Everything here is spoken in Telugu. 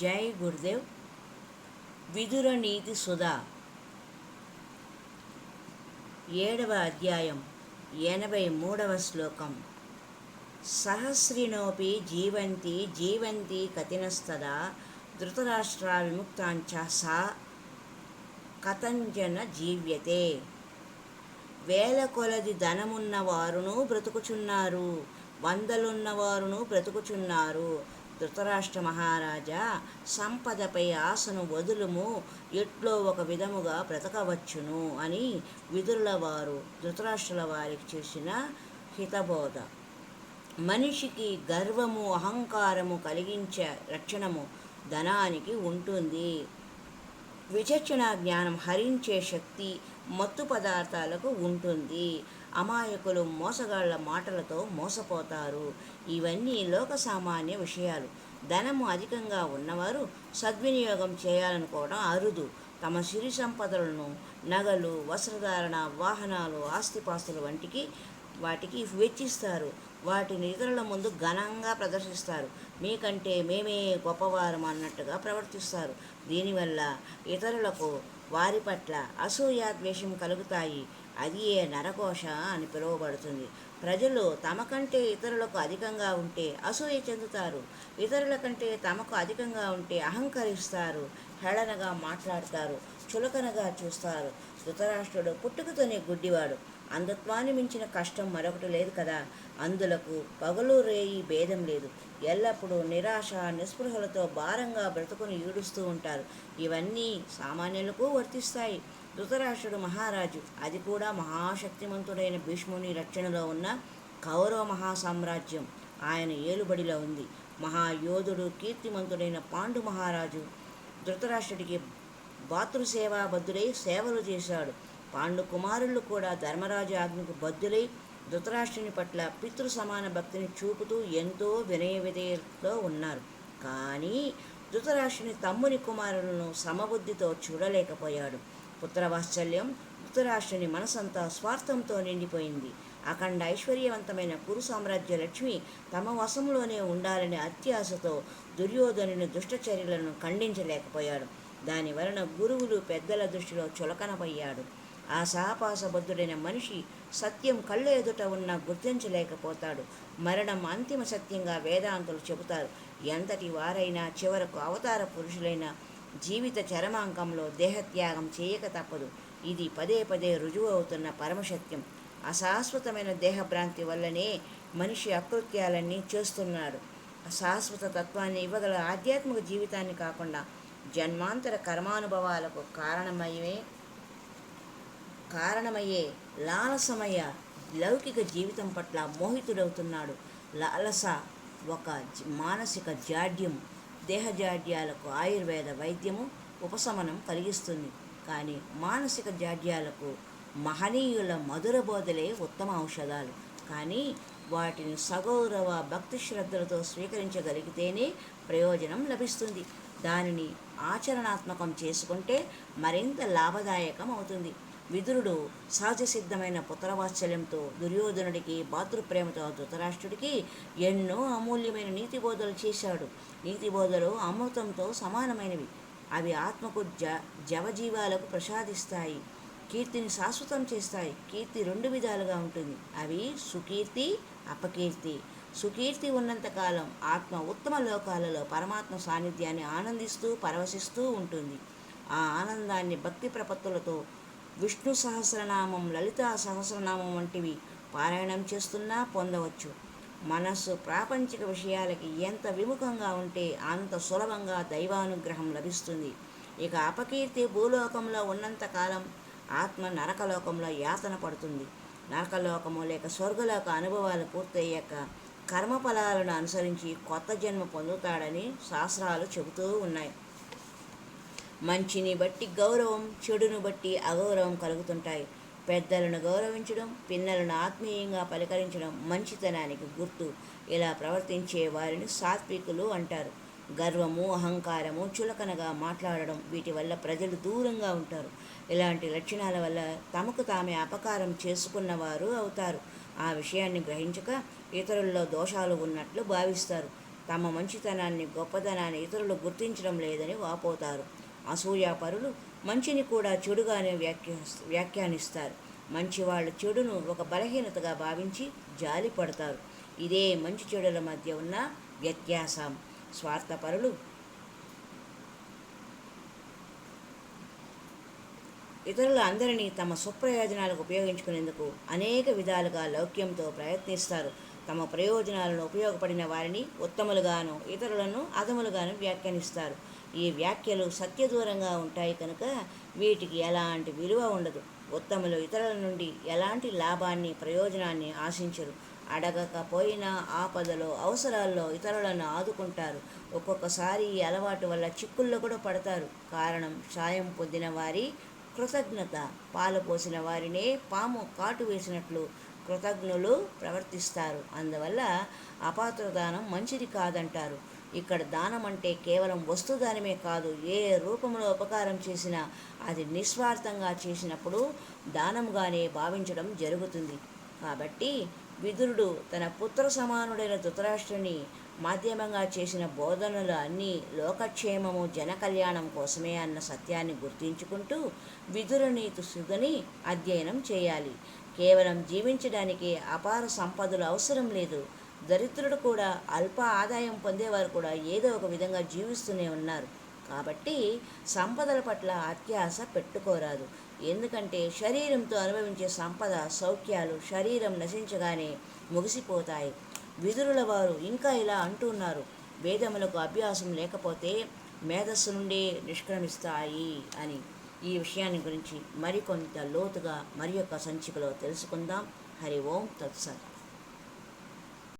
జై గురుదేవ్. విదుర నీతి సుధా 7వ అధ్యాయం 83వ శ్లోకం. సహస్రినోపి జీవంతి జీవంతి కతినస్తదా ధృతరాష్ట్రా విముక్తాంచ సా కథంజన జీవ్యతే. వేల కొలది ధనమున్నవారును బ్రతుకుచున్నారు, వందలున్నవారును బ్రతుకుచున్నారు. ధృతరాష్ట్ర మహారాజా, సంపదపై ఆశను వదులుము, ఎట్లో ఒక విధముగా బ్రతకవచ్చును అని విదురుల వారు ధృతరాష్ట్రుల వారికి చేసిన హితబోధ. మనిషికి గర్వము అహంకారము కలిగించే లక్షణము ధనానికి ఉంటుంది. విచక్షణ జ్ఞానం హరించే శక్తి మత్తు పదార్థాలకు ఉంటుంది. అమాయకులు మోసగాళ్ల మాటలతో మోసపోతారు. ఇవన్నీ లోక సామాన్య విషయాలు. ధనము అధికంగా ఉన్నవారు సద్వినియోగం చేయాలనుకోవడం అరుదు. తమ సిరి సంపదలను, నగలు, వస్త్రధారణ, వాహనాలు, ఆస్తిపాస్తులు వాటికి వెచ్చిస్తారు. వాటిని ఇతరుల ముందు ఘనంగా ప్రదర్శిస్తారు. మీకంటే మేమే గొప్పవారం అన్నట్టుగా ప్రవర్తిస్తారు. దీనివల్ల ఇతరులకు వారి పట్ల అసూయాద్వేషం కలుగుతాయి. అది ఏ నరకోశ అని పిలువబడుతుంది. ప్రజలు తమ కంటే ఇతరులకు అధికంగా ఉంటే అసూయ చెందుతారు. ఇతరుల కంటే తమకు అధికంగా ఉంటే అహంకరిస్తారు, హేళనగా మాట్లాడతారు, చులకనగా చూస్తారు. ధృతరాష్ట్రుడు పుట్టుకతోనే గుడ్డివాడు. అంధత్వాన్ని మించిన కష్టం మరొకటి లేదు కదా. అందులకు పగలు రేయి భేదం లేదు. ఎల్లప్పుడూ నిరాశ నిస్పృహలతో భారంగా బ్రతుకుని ఈడుస్తూ ఉంటారు. ఇవన్నీ సామాన్యులకు వర్తిస్తాయి. ధృతరాష్ట్రుడు మహారాజు, అది కూడా మహాశక్తిమంతుడైన భీష్ముని రక్షణలో ఉన్న కౌరవ మహాసామ్రాజ్యం ఆయన ఏలుబడిలో ఉంది. మహాయోధుడు కీర్తిమంతుడైన పాండు మహారాజు ధృతరాష్ట్రుడికి భాతృసేవాబద్ధుడై సేవలు చేశాడు. పాండు కుమారులు కూడా ధర్మరాజు ఆజ్ఞకు బద్ధులై ధృతరాష్ట్రుని పట్ల పితృ సమాన భక్తిని చూపుతూ ఎంతో వినయ విధేయతతో ఉన్నారు. కానీ ధృతరాష్ట్రుని తమ్ముని కుమారులను సమబుద్ధితో చూడలేకపోయాడు. పుత్రవాత్సల్యం ధృతరాష్ట్రుని మనసంతా స్వార్థంతో నిండిపోయింది. అఖండ ఐశ్వర్యవంతమైన కురు సామ్రాజ్య లక్ష్మి తమ వశంలోనే ఉండాలనే అత్యాశతో దుర్యోధనుని దుష్టచర్యలను ఖండించలేకపోయాడు. దాని వలన గురువులు పెద్దల దృష్టిలో చులకనపోయాడు. ఆ సాహపాసబద్ధుడైన మనిషి సత్యం కళ్ళ ఎదుట ఉన్నా గుర్తించలేకపోతాడు. మరణం అంతిమ సత్యంగా వేదాంతులు చెబుతారు. ఎంతటి వారైనా చివరకు అవతార పురుషులైన జీవిత చరమాంకంలో దేహత్యాగం చేయక తప్పదు. ఇది పదే పదే రుజువు అవుతున్న పరమసత్యం. అశాశ్వతమైన దేహభ్రాంతి వల్లనే మనిషి అకృత్యాలన్నీ చేస్తున్నాడు. శాశ్వత తత్వాన్ని ఇవ్వగల ఆధ్యాత్మిక జీవితాన్ని కాకుండా జన్మాంతర కర్మానుభవాలకు కారణమయ్యే లాలసమయ లౌకిక జీవితం పట్ల మోహితుడవుతున్నాడు. లాలస ఒక మానసిక జాడ్యం. దేహజాడ్యాలకు ఆయుర్వేద వైద్యము ఉపశమనం కలిగిస్తుంది. కానీ మానసిక జాడ్యాలకు మహనీయుల మధుర బోధలే ఉత్తమ ఔషధాలు. కానీ వాటిని సగౌరవ భక్తి శ్రద్ధలతో స్వీకరించగలిగితేనే ప్రయోజనం లభిస్తుంది. దానిని ఆచరణాత్మకం చేసుకుంటే మరింత లాభదాయకం అవుతుంది. విదురుడు సహజ సిద్ధమైన పుత్రవాత్సల్యంతో దుర్యోధనుడికి, భాతృప్రేమతో ధృతరాష్ట్రుడికి ఎన్నో అమూల్యమైన నీతిబోధలు చేశాడు. నీతిబోధలు అమృతంతో సమానమైనవి. అవి ఆత్మకు జవజీవాలకు ప్రసాదిస్తాయి, కీర్తిని శాశ్వతం చేస్తాయి. కీర్తి 2 విధాలుగా ఉంటుంది. అవి సుకీర్తి, అపకీర్తి. సుకీర్తి ఉన్నంతకాలం ఆత్మ ఉత్తమ లోకాలలో పరమాత్మ సాన్నిధ్యాన్ని ఆనందిస్తూ పరవశిస్తూ ఉంటుంది. ఆ ఆనందాన్ని భక్తి ప్రపత్తులతో విష్ణు సహస్రనామం, లలితా సహస్రనామం వంటివి పారాయణం చేస్తున్నా పొందవచ్చు. మనస్సు ప్రాపంచిక విషయాలకి ఎంత విముఖంగా ఉంటే అంత సులభంగా దైవానుగ్రహం లభిస్తుంది. ఇక అపకీర్తి భూలోకంలో ఉన్నంతకాలం ఆత్మ నరకలోకంలో యాతన పడుతుంది. నరకలోకము లేక స్వర్గలోక అనుభవాలు పూర్తయ్యాక కర్మఫలాలను అనుసరించి కొత్త జన్మ పొందుతాడని శాస్త్రాలు చెబుతూ ఉన్నాయి. మంచిని బట్టి గౌరవం, చెడును బట్టి అగౌరవం కలుగుతుంటాయి. పెద్దలను గౌరవించడం, పిన్నలను ఆత్మీయంగా పలకరించడం మంచితనానికి గుర్తు. ఇలా ప్రవర్తించే వారిని సాత్వికులు అంటారు. గర్వము, అహంకారము, చులకనగా మాట్లాడడం, వీటి వల్ల ప్రజలు దూరంగా ఉంటారు. ఇలాంటి లక్షణాల వల్ల తమకు తామే అపకారం చేసుకున్నవారు అవుతారు. ఆ విషయాన్ని గ్రహించక ఇతరుల్లో దోషాలు ఉన్నట్లు భావిస్తారు. తమ మంచితనాన్ని, గొప్పతనాన్ని ఇతరులు గుర్తించడం లేదని వాపోతారు. అసూయాపరులు మంచిని కూడా చెడుగానే వ్యాఖ్యానిస్తారు. మంచివాళ్ళు చెడును ఒక బలహీనతగా భావించి జాలి పడతారు. ఇదే మంచి చెడుల మధ్య ఉన్న వ్యత్యాసం. స్వార్థపరులు ఇతరుల అందరినీ తమ స్వప్రయోజనాలకు ఉపయోగించుకునేందుకు అనేక విధాలుగా లౌక్యంతో ప్రయత్నిస్తారు. తమ ప్రయోజనాలను ఉపయోగపడిన వారిని ఉత్తములుగాను, ఇతరులను అధములుగాను వ్యాఖ్యానిస్తారు. ఈ వ్యాఖ్యలు సత్యదూరంగా ఉంటాయి కనుక వీటికి ఎలాంటి విలువ ఉండదు. ఉత్తములు ఇతరుల నుండి ఎలాంటి లాభాన్ని, ప్రయోజనాన్ని ఆశించరు. అడగకపోయినా ఆపదలో, అవసరాల్లో ఇతరులను ఆదుకుంటారు. ఒక్కొక్కసారి ఈ అలవాటు వల్ల చిక్కుల్లో కూడా పడతారు. కారణం, సాయం పొందిన వారి కృతజ్ఞత. పాలు పోసిన వారినే పాము కాటు వేసినట్లు కృతజ్ఞులు ప్రవర్తిస్తారు. అందువల్ల అపాత్రదానం మంచిది కాదంటారు. ఇక్కడ దానం అంటే కేవలం వస్తుదానమే కాదు, ఏ రూపంలో ఉపకారం చేసినా అది నిస్వార్థంగా చేసినప్పుడు దానంగానే భావించడం జరుగుతుంది. కాబట్టి విదురుడు తన పుత్ర సమానుడైన ధృతరాష్ట్రుని మాధ్యమంగా చేసిన బోధనలు అన్నీ లోకక్షేమము, జనకల్యాణం కోసమే అన్న సత్యాన్ని గుర్తించుకుంటూ విదురనీతి సుధని అధ్యయనం చేయాలి. కేవలం జీవించడానికి అపార సంపదలు అవసరం లేదు. దరిద్రుడు కూడా, అల్ప ఆదాయం పొందేవారు కూడా ఏదో ఒక విధంగా జీవిస్తూనే ఉన్నారు. కాబట్టి సంపదల పట్ల అత్యాశ పెట్టుకోరాదు. ఎందుకంటే శరీరంతో అనుభవించే సంపద, సౌఖ్యాలు శరీరం నశించగానే ముగిసిపోతాయి. విదురుల వారు ఇంకా ఇలా అంటున్నారు: వేదములకు అభ్యాసం లేకపోతే మేధస్సు నుండి నిష్క్రమిస్తాయి అని. ఈ విషయాన్ని గురించి మరికొంత లోతుగా మరి యొక్క సంచికలో తెలుసుకుందాం. హరి ఓం తత్సత్.